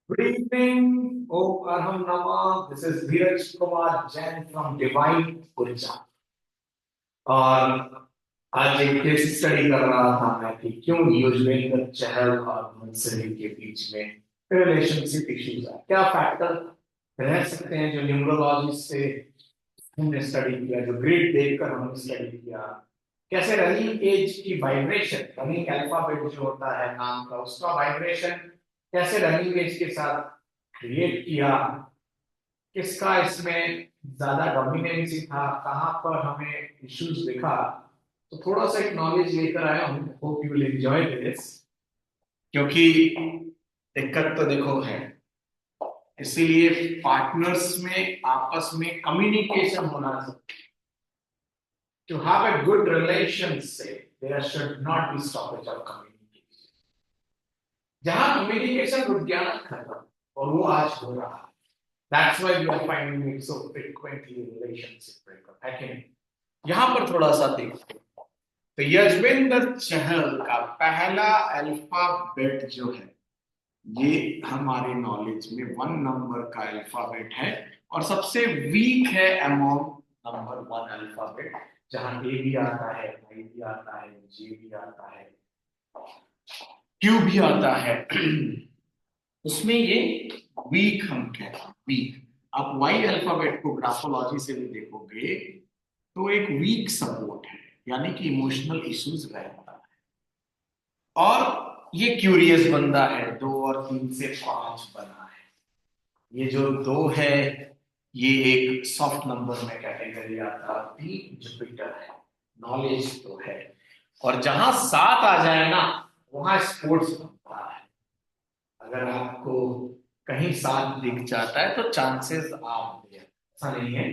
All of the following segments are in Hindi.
Good evening, Om Arham Nama. This is Dheeraj Kumar Jain from Divine Urja. और आज एक केस स्टडी कर रहा था मैं कि क्यों युजवेंद्र चहल और मुंसरी के बीच में रिलेशनशिप इश्यूज है। क्या फैक्टर रह सकते हैं जो न्यूमरोलॉजी से हमने स्टडी किया, जो ग्रिड देखकर हमने स्टडी किया। कैसे रनिंग एज की वाइब्रेशन, रनिंग अल्फाबेट जो होता है नाम का, उसका वाइब्रेशन कैसे रनिंग एज के साथ क्रिएट किया, किसका इसमें ज्यादा डोमिनेंसी था, कहाँ पर हमें इश्यूज दिखा। तो थोड़ा सा एक नॉलेज लेकर आया हूँ, hope you will enjoy this. क्योंकि दिक्कत तो देखो है, इसीलिए पार्टनर्स में आपस में कम्युनिकेशन होना चाहिए। To have a good relationship, there should not be stoppage of communication. जहां कम्युनिकेशन रुक गया ना खत्म, और वो आज हो रहा है। That's why we are finding it so frequently in relationship breakup, है कि नहीं? यहाँ पर थोड़ा सा देखो, तो यजवेंद्र चहल का पहला अल्फाबेट जो है, ये हमारे नॉलेज में 1 नंबर का अल्फाबेट है और सबसे वीक है अमॉन्ग नंबर 1 अल्फाबेट। जहां ए भी आता है, आई भी आता है, जे भी आता है, क्यू भी आता है, उसमें ये वीक हम कहते हैं, वीक। आप वाई अल्फाबेट को ग्राफोलॉजी से भी देखोगे तो एक वीक सपोर्ट है, यानी कि इमोशनल इश्यूज रहता है। और ये क्यूरियस बंदा है, 2 और 3 से 5 बना है। ये जो 2 है, ये एक सॉफ्ट नंबर में कैटेगरी आता है, जुपिटर है, नॉलेज तो है। और जहां 7 आ जाए ना, वहां स्पोर्ट्स बनता है। अगर आपको कहीं 7 दिख जाता है तो चांसेस आप दे, ऐसा नहीं है।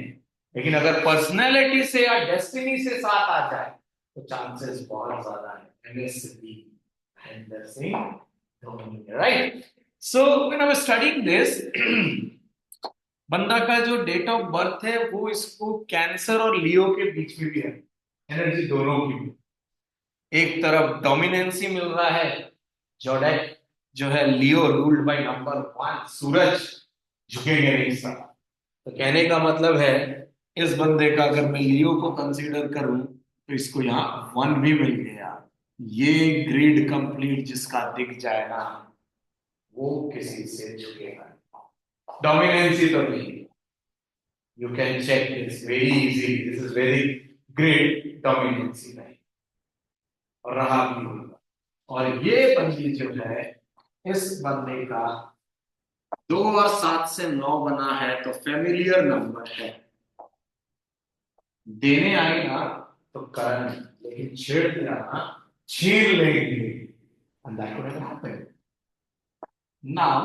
लेकिन अगर पर्सनैलिटी से या डेस्टिनी से 7 आ जाए तो चांसेस बहुत ज्यादा है। MSc Henderson, right? So when I was studying this, बंदा का जो डेट ऑफ बर्थ है वो इसको कैंसर और लियो के बीच में भी है, एनर्जी दोनों की भी। एक तरफ डोमिनेंसी मिल रहा है, जोडेक जो है लियो रूल्ड बाय नंबर 1, सूरज झुकेंगे नहीं सर। तो कहने का मतलब है, इस बंदे का अगर मैं लियो को कंसीडर करूं तो इसको यहाँ 1 भी मिल गया। ये ग्रिड कंप्लीट जिसका दिख जाए ना, वो किसी से झुकेगा। डोमिनेंसी तो नहीं, you can check this very easy, this is very great. Dominancy नहीं और रहा भी होगा। और ये बंदी जो है, इस बंदे का 2 और 7 से 9 बना है, तो फैमिलियर नंबर है। देने आएगा तो करन, लेकिन छेड़ दिया ना, छीन लेंगे। And that could have happened. Now,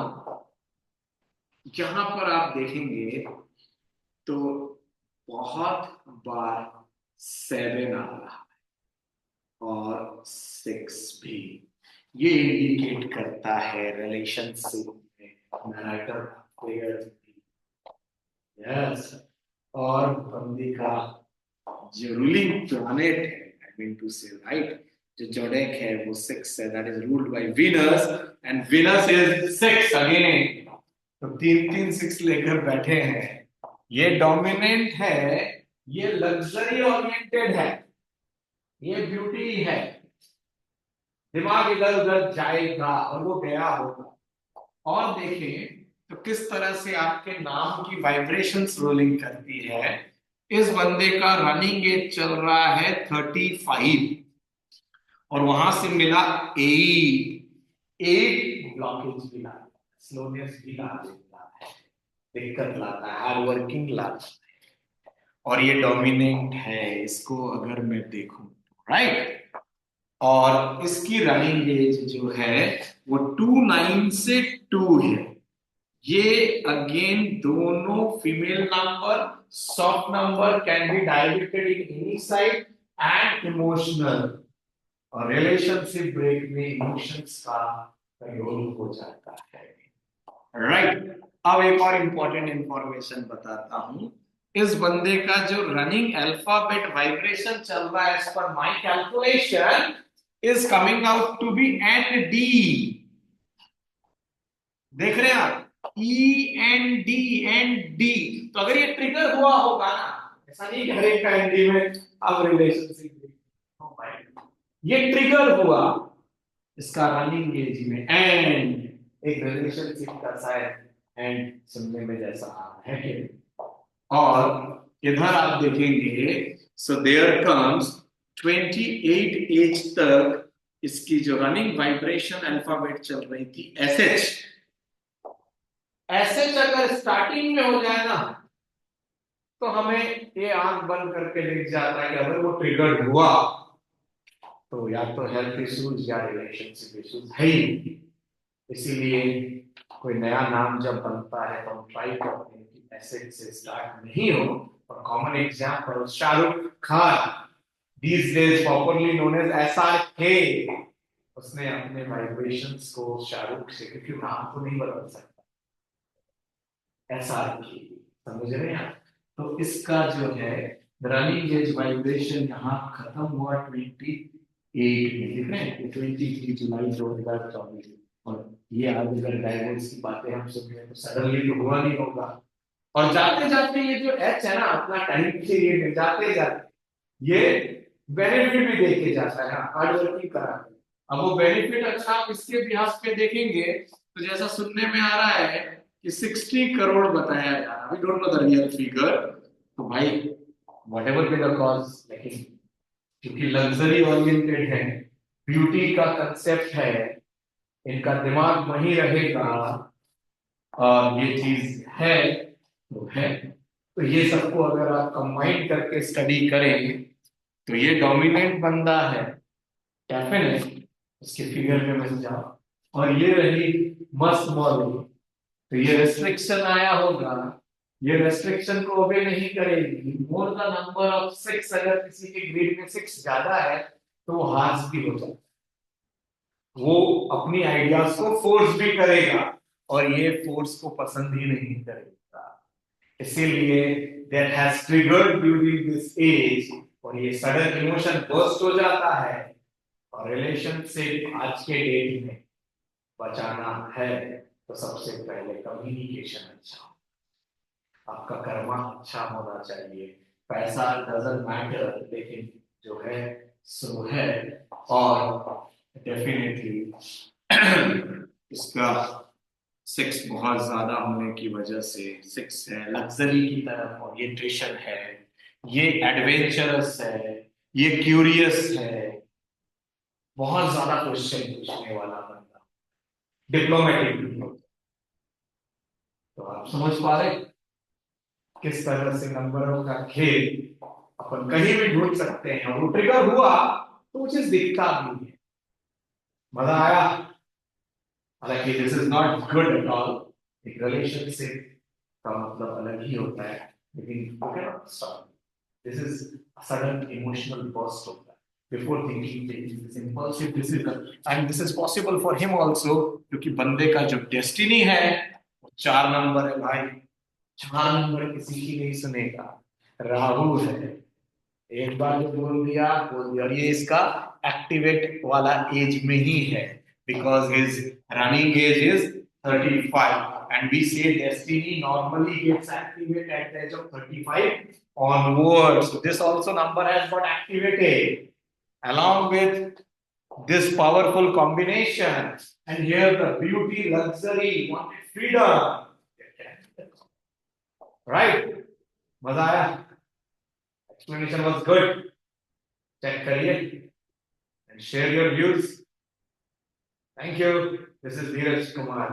यहां पर आप देखेंगे तो बहुत बार 7 आ रहा है और 6 भी। ये इंडिकेट करता है रिलेशनशिप में मैटर प्लेयर। यस, और बंदी का जो रूलिंग प्लैनेट है, आई मीन टू से राइट, जो जोडेक है वो 6 है, that is ruled by Venus, and Venus is 6 again. तो 3-3-6 लेकर बैठे हैं। ये डोमिनेंट है, ये लग्जरी ओरिएंटेड है, ये ब्यूटी है। दिमाग इधर उधर जाएगा और वो गया होगा। और देखें तो किस तरह से आपके नाम की वाइब्रेशंस रोलिंग करती है। इस बंदे का रनिंग एज चल रहा है 35 और वहां से मिला 8 ब्लॉकेज भी लाता है, स्लोनेस भी ला देता है, दिक्कत लाता है, हार्ड वर्किंग लाता है। और ये डोमिनेंट है, इसको अगर मैं देखूं राइट। और इसकी रनिंग एज जो है वो 29 से 2 है। ये अगेन दोनों female number, soft number, can be directed in any side and emotional. और रिलेशनशिप ब्रेक में इमोशंस का रोल हो जाता है, राइट। अब एक और इंपॉर्टेंट इंफॉर्मेशन बताता हूं। इस बंदे का जो रनिंग अल्फाबेट वाइब्रेशन चल रहा है, as per my calculation, is coming out to be N D. देख रहे हैं आप, END तो अगर ये ट्रिगर हुआ होगा ना, ऐसा नहीं कि हर एक का एनडी में अब रिलेशनशिप, ये ट्रिगर हुआ इसका रनिंग एज में, एंड एक रिलेशनशिप का शायद एंड सुनने में जैसा आ रहा है कि, और इधर आप देखेंगे, सो देयर कम्स 28 एज तक इसकी जो रनिंग वाइब्रेशन अल्फाबेट चल रही थी एसएच, एसएच अगर स्टार्टिंग में हो जाए ना, तो हमें ये आंख बंद करके दिख जाता है कि अगर वो ट्रिगर्ड हुआ तो या तो हेल्थ इश्यूज या रिलेशनशिप इश्यूज है ही। इसीलिए कोई नया नाम जब बनता है तो हम ट्राई करते हैं कि एसेट से स्टार्ट नहीं हो। और common example Shahrukh Khan, these days popularly known as SRK, उसने अपने वाइब्रेशंस को शाहरुख से, क्योंकि नाम तो नहीं बदल सकता, SRK, समझ रहे हैं आप? तो इसका जो है रनिंग एज वाइब्रेशन यहाँ खत्म हुआ 28 में, देख रहे हैं 23 जुलाई 2024। और ये आज अगर डायवोर्स की बातें हम सुन रहे हैं तो सडनली तो हुआ नहीं होगा। और जाते जाते ये जो एच है ना, अपना टाइम पीरियड में जाते जाते ये बेनिफिट भी देके जाता है, हार्ड वर्किंग करा के। अब वो बेनिफिट अच्छा आप इसके बिहाफ पे देखेंगे तो जैसा सुनने में आ रहा है कि 60 करोड़ बताया जा रहा है, we don't know the real figure. तो भाई व्हाटएवर बी द कॉज, लेकिन क्योंकि लग्जरी ओरिएंटेड है, ब्यूटी का कंसेप्ट है, इनका दिमाग वहीं रहेगा, और ये चीज है तो है। तो ये सबको अगर आप कंबाइन करके स्टडी करें तो ये डोमिनेंट बंदा है डेफिनेट, उसके फिगर में मत जाओ। और ये रही मस्त मॉडल, तो ये रेस्ट्रिक्शन आया होगा, ये रेस्ट्रिक्शन को ओबे नहीं करेगी। मोर द नंबर ऑफ 6, अगर किसी के ग्रेड में 6 ज्यादा है तो वो हार्श भी हो जाता है, वो अपनी आइडियाज को फोर्स भी करेगा, और ये फोर्स को पसंद ही नहीं करेगा। इसीलिए that has triggered during this age, और ये सडन इमोशन बर्स्ट हो जाता है। और रिलेशनशिप आज के डेट में बचाना है तो सबसे पहले कम्युनिकेशन अच्छा, आपका कर्मा अच्छा होना चाहिए। पैसा डजंट मैटर, लेकिन जो है सो है। और डेफिनेटली इसका 6 बहुत ज्यादा होने की वजह से 6 है लग्जरी की तरफ ओरिएंटेशन है, ये एडवेंचरस है, ये क्यूरियस है, बहुत ज्यादा क्वेश्चन पूछने वाला बंदा, डिप्लोमेटिक। तो आप समझ पा रहे किस तरह से नंबरों का खेल अपन कहीं भी ढूंढ सकते हैं। वो ट्रिगर हुआ तो वो चीज दिखता भी है, मजा आया। हालांकि this is not good at all, एक रिलेशनशिप का मतलब अलग ही होता है, लेकिन you can not stop, this is a sudden emotional burst होता है before thinking changing, this impulsive decision, and this is possible for him also, क्योंकि बंदे का जो डेस्टिनी है वो 4 नंबर है भाई। 4 नंबर किसी की नहीं सुनेगा, राहु है, एक बार जो बोल दिया, और ये इसका एक्टिवेट वाला एज में ही है, because his running age is 35 and we say destiny normally gets activate at the age of 35 onwards. So this also number has got activated along with this powerful combination, and here the beauty, luxury, wanted freedom, right? मजा आया? Explanation was good. Check करिए and share your views. Thank you. This is Dheeraj Kumar.